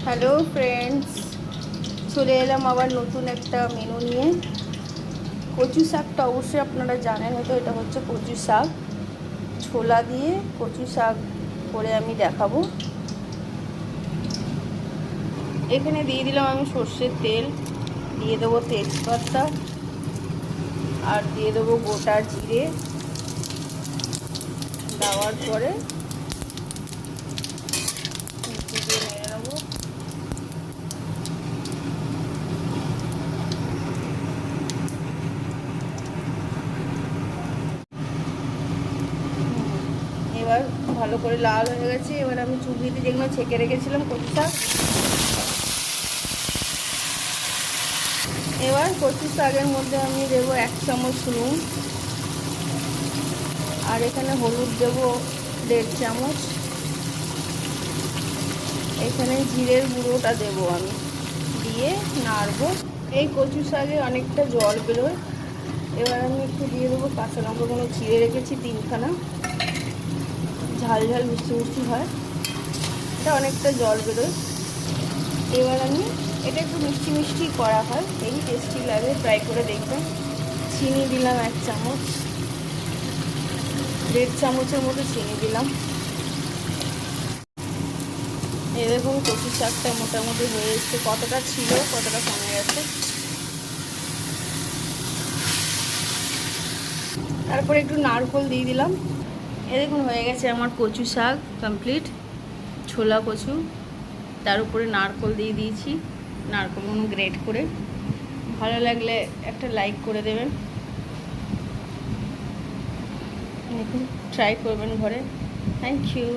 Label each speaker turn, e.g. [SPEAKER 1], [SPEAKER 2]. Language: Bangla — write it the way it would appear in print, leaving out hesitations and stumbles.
[SPEAKER 1] হ্যালো ফ্রেন্ডস, চলে এলাম আবার নতুন একটা মেনু নিয়ে। কচু শাকটা অবশ্যই আপনারা জানেন, হয়তো এটা হচ্ছে কচু শাক। ছোলা দিয়ে কচু শাক করে আমি দেখাবো। এখানে দিয়ে দিলাম আমি সর্ষের তেল, দিয়ে দেবো তেজপাতা, আর দিয়ে দেবো গোটা জিরে। দেওয়ার পরে মিষ্টি দিয়ে নেড়ে নেবো। এবার ভালো করে লাল হয়ে গেছে। এবার আমি চুবড়িতে যেগুলো ছেঁকে রেখেছিলাম কচু শাক, এবার কচু শাকের মধ্যে আমি দেবো 1 চামচ নুন, আর এখানে হলুদ দেবো 1.5 চামচ। এখানে জিরের গুঁড়োটা দেবো আমি, দিয়ে নাড়বো। এই কচু শাকে অনেকটা জল বেরোয়। এবার আমি একটু দিয়ে দেবো কাঁচা লঙ্কাগুলো চিড়ে রেখেছি 3খানা, ঝাল ঝাল মিষ্টি মিষ্টি হয়, এটা অনেকটা জল বেরোয়। এবার আমি এটা একটু মিষ্টি মিষ্টি করা হয়, এই টেস্টি লাগে, ট্রাই করে দেখবেন। চিনি দিলাম 1 চামচ, 1.5 চামচের মতো চিনি দিলাম। এই দেখুন কচু শাকটা মোটামুটি হয়ে এসছে, কতটা ছিল কতটা কমে গেছে। তারপরে একটু নারকেল দিয়ে দিলাম। এই দেখুন হয়ে গেছে আমার কচু শাক কমপ্লিট, ছোলা কচু। তার উপরে নারকেল দিয়ে দিয়েছি, নারকেলগুলো গ্রেট করে। ভালো লাগলে একটা লাইক করে দেবেন, দেখুন ট্রাই করবেন ঘরে। Thank you.